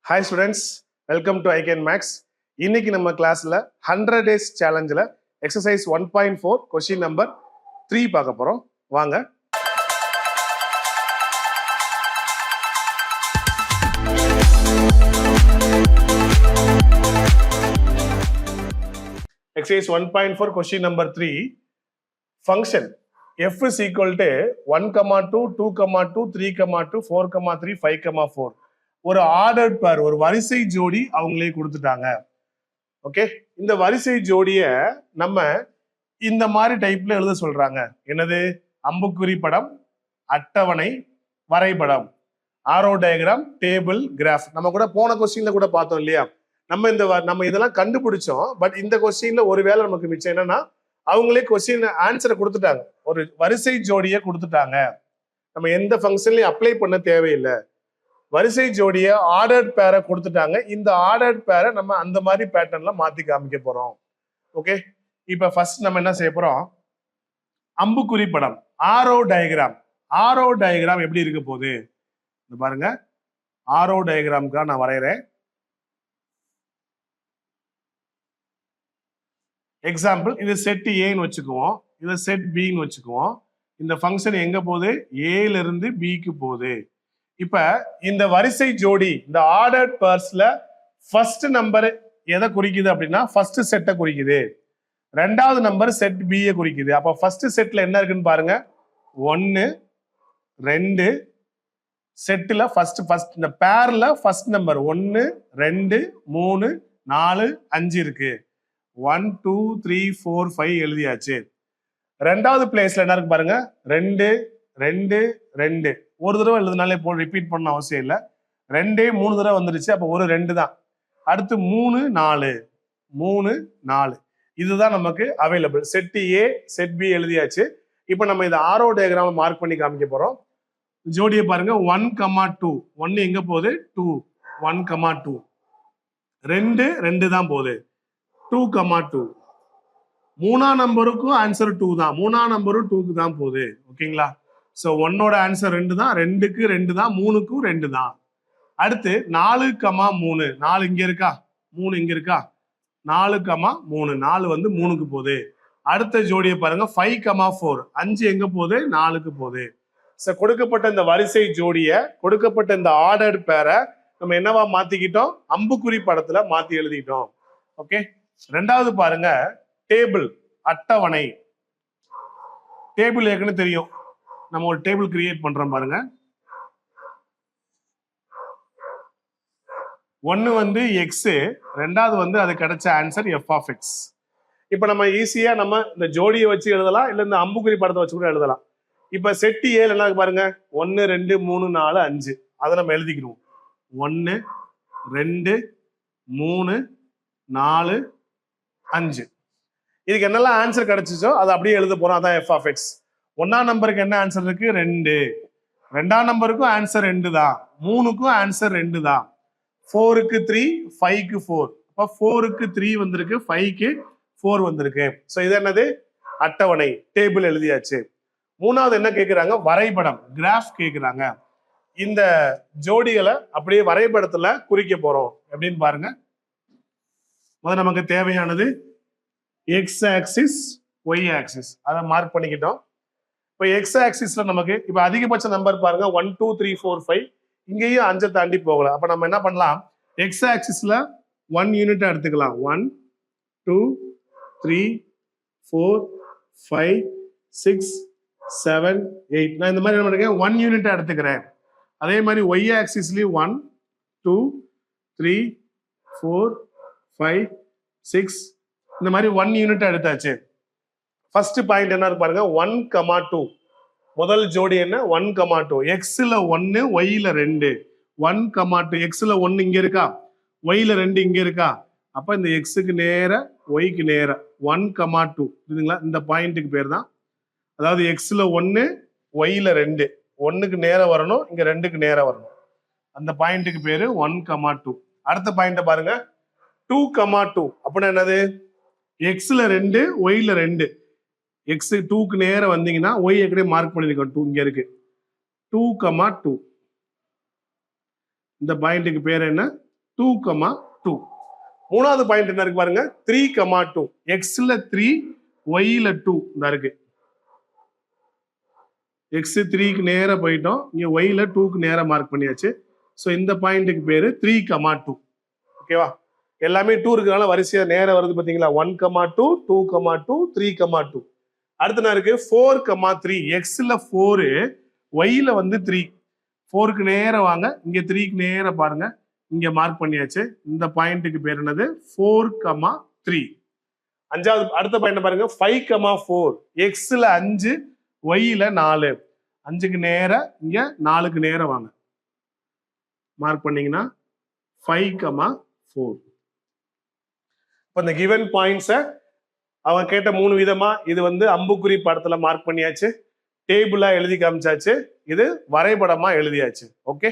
Hi students, welcome to ICAN Max. இன்னைக்கு நம்ம கிளாஸ்ல 100 days challengeல exercise 1.4 question number 3 பார்க்க போறோம். வாங்க. Exercise 1.4 question number 3. Function f is equal to 1, 2, 2, 2, 3, 2, 4, 3, 5, 4. ஒரு ஆர்டர்ட் பேர், ஒரு வரிசை ஜோடி அவங்களே கொடுத்துட்டாங்க. ஓகே, இந்த வரிசை ஜோடிய நம்ம இந்த மாதிரி டைப்ல எழுத சொல்றாங்க. என்னது? அம்புக்குறி படம், அட்டவணை, வரைபடம், ஆரோ டயக்ராம், டேபிள், கிராஃப். நம்ம கூட போன கொஸ்டின்ல கூட பார்த்தோம் இல்லையா? நம்ம இதெல்லாம் கண்டுபிடிச்சோம். பட் இந்த கொஸ்டின்ல ஒருவேளை நமக்கு மிச்சம் என்னன்னா, அவங்களே கொஸ்டின் ஆன்சரை கொடுத்துட்டாங்க. ஒரு வரிசை ஜோடியை கொடுத்துட்டாங்க. நம்ம எந்த ஃபங்க்ஷன்லயும் அப்ளை பண்ண தேவையில்லை. வரிசை ஜோடிய ஆர்டர்ட் பேரை கொடுத்துட்டாங்க. இந்த ஆர்டர்ட் பேரை நம்ம அந்த மாதிரி பேட்டர்ன்ல மாத்தி காமிக்க போறோம். ஓகே, இப்ப ஃபர்ஸ்ட் நம்ம என்ன செய்ய போறோம்? அம்புக்குறி படம், ஆரோ டயக்ராம். ஆரோ டயக்ராம் எப்படி இருக்க போகுது பாருங்க. ஆரோ டயக்ராம்க்கு நான் வரைகிறேன். எக்ஸாம்பிள், இது செட் ஏன்னு வச்சுக்குவோம், இது செட் பின்னு வச்சுக்குவோம். இந்த ஃபங்க்ஷன் எங்க போகுது? ஏல இருந்து பிக்கு போகுது. இப்ப இந்த வரிசை ஜோடி, இந்த ஆர்டர்ட் பேர்ஸ்ல ஃபர்ஸ்ட் நம்பர் எதை குறிக்குது அப்படின்னா ஃபர்ஸ்ட் செட்டை குறிக்குது. ரெண்டாவது நம்பர் செட் பி குறிக்குது. அப்ப ஃபர்ஸ்ட் செட்ல என்ன இருக்குன்னு பாருங்க. 1 2 செட்ல ஃபர்ஸ்ட் இந்த பேர்ல ஃபர்ஸ்ட் நம்பர் 1 2 3 4 5 இருக்கு. 1 2 3 4 5 எழுதியாச்சு. ரெண்டாவது பிளேஸ்ல என்ன இருக்கு பாருங்க. 2 2 2. ஒரு தடவை எழுதுனாலே ரிப்பீட் பண்ண அவசியம் இல்லை. 2 3 தடவை வந்துருச்சு. அப்போ ஒரு 2 தான். அடுத்து 3 4 3 4. இதுதான் நமக்கு available. Set A set B எழுதியாச்சு. இப்போ நம்ம இந்த ஆரோ டயக்ராம் மார்க் பண்ணி காமிக்க போறோம். ஜோடியை பாருங்க. 1, 2. 1 எங்க போகுது? 2. 1, 2. 2 2 தான் போகுது. 2, 2. மூணாம் நம்பருக்கும் ஆன்சர் 2 தான். மூணாம் நம்பரும் 2க்கு தான் போகுது. ஓகேங்களா? ஸோ 1ஓட ஆன்சர் 2 தான், 2க்கு 2 தான், 3க்கும் 2 தான். அடுத்து 4, 3. 4 இங்க இருக்கா? 3 இங்க இருக்கா? 4, 3. 4 வந்து 3க்கு போகுது. அடுத்த ஜோடியை பாருங்க. 5, 4. 5 எங்க போகுது? 4க்கு போகுது. ஸோ கொடுக்கப்பட்ட இந்த வரிசை ஜோடிய, கொடுக்கப்பட்ட இந்த ஆர்டர் பேரை நம்ம என்னவா மாத்திக்கிட்டோம்? அம்புக்குறி படத்துல மாத்தி எழுதிட்டோம். ஓகே, ரெண்டாவது பாருங்க. டேபிள், அட்டவணை. டேபிள் ஏற்கனவே தெரியும். நம்ம ஒரு டேபிள் கிரியேட் பண்றோம் பாருங்க. 1 வந்து எக்ஸ், ரெண்டாவது வந்து அது கிடைச்ச ஆன்சர் எஃப் ஆஃப் எக்ஸ். இப்ப நம்ம ஈஸியா நம்ம இந்த ஜோடியை வச்சு எழுதலாம், இல்ல இந்த அம்புக்குறி படத்தை வச்சு கூட எழுதலாம். இப்ப செட் ஏல என்ன பாருங்க. 1 2 3 4 5. அதை நம்ம எழுதிக்கிறோம். 1 2 3 4 5. இதுக்கு என்னெல்லாம் ஆன்சர் கிடைச்சிச்சோ அதை அப்படியே எழுத போறோம். அதான் எஃப் ஆஃப் எக்ஸ். 1ஆம் நம்பருக்கு என்ன ஆன்சர் இருக்கு? 2. 2ஆம் நம்பருக்கும் ஆன்சர் 2 தான். 3க்கும் ஆன்சர் 2 தான். 4க்கு 3, 5க்கு 4. அப்ப 4க்கு 3 வந்திருக்கு, 5க்கு 4 வந்திருக்கு. ஸோ இது என்னது? அட்டவணை, டேபிள் எழுதியாச்சு. மூணாவது என்ன கேட்கிறாங்க? வரைபடம், கிராஃப் கேட்கிறாங்க. இந்த ஜோடிகளை அப்படியே வரைபடத்துல குறிக்க போறோம். எப்படின்னு பாருங்க. முதல்ல நமக்கு தேவையானது எக்ஸ் ஆக்சிஸ், ஒய் ஆக்சிஸ். அதை மார்க் பண்ணிக்கிட்டோம். இப்போ எக்ஸ் ஆக்சிஸ்ல நமக்கு இப்போ அதிகபட்ச நம்பர் பாருங்க. 1 2 3 4 5. இங்கேயும் 5 தாண்டி போகல. அப்ப நம்ம என்ன பண்ணலாம்? எக்ஸ் ஆக்சிஸ்ல 1 யூனிட் எடுத்துக்கலாம். 1 2 3 4 5 6 7 8. நான் இந்த மாதிரி என்ன பண்ணுறேன்? 1 யூனிட் எடுத்துக்கிறேன். அதே மாதிரி ஒய் ஆக்சிஸ்லயும் 1 2 3 4 5 6. இந்த மாதிரி 1 யூனிட் எடுத்தாச்சு. ஃபர்ஸ்ட் பாயிண்ட் என்ன இருக்கு பாருங்க. 1, 2. முதல் ஜோடி என்ன? 1, 2. எக்ஸ்ல 1, ஒய்ல 2. 1, 2. எக்ஸ்ல 1 இங்க இருக்கா? ஒய்ல 2 இங்க இருக்கா? அப்ப இந்த எக்ஸுக்கு நேர, ஒய்க்கு நேர 1, 2. இதுங்களா? இந்த பாயிண்ட்டுக்கு பேர் தான். அதாவது எக்ஸ்ல 1, ஒய்ல 2. 1க்கு நேர வரணும், இங்க 2க்கு நேர வரணும். அந்த பாயிண்ட்டுக்கு பேரு 1, 2. அடுத்த பாயிண்ட பாருங்க. 2, 2. அப்படின்னா என்னது? எக்ஸ்ல 2, ஒய்ல 2. எக்ஸ் 2க்கு நேர வந்தீங்கன்னா ஒய் ஏற்கனவே மார்க் பண்ணிருக்கோம். 2 இங்க இருக்கு. 2, 2. இந்த பாயிண்ட்டுக்கு பேர் என்ன? 2,2. மூணாவது பாயிண்ட் என்ன இருக்கு பாருங்க 3,2. எக்ஸ்ல 3 ஒய்ல 2 இந்த இருக்கு. எக்ஸ் 3க்கு நேரா போயிட்டோம், இங்க ஒய்ல 2க்கு நேரா மார்க் பண்ணியாச்சு. ஸோ இந்த பாயிண்ட்டுக்கு பேரு 3,2. ஓகேவா? எல்லாமே 2 இருக்கிறதுனால வரிசையா நேரம் வருது பாத்தீங்களா? 1,2, 2,2, 3,2. அடுத்து என்ன இருக்கு 4,3. எக்ஸ்ல 4 ஒய்ல வந்து 3. 4க்கு நேரம் வாங்க, இங்க 3க்கு நேரம் பாருங்க, இங்க மார்க் பண்ணியாச்சு. இந்த பாயிண்ட்டுக்கு பேர் என்னது 4,3. அஞ்சாவது அடுத்த பாயிண்ட் பாருங்க 5,4. எக்ஸ்ல 5 ஒய்ல 4. 5க்கு நேரம் இங்க 4க்கு நேரம் வாங்க, மார்க் பண்ணீங்கன்னா 5,4. இப்போ இந்த கிவன் பாயிண்ட்ஸை அவன் கேட்ட 3 விதமா இது வந்து அம்புக்குறி படத்துல மார்க் பண்ணியாச்சு, டேபிளா எழுதி காமிச்சாச்சு, இது வரைபடமா எழுதியாச்சு. ஓகே.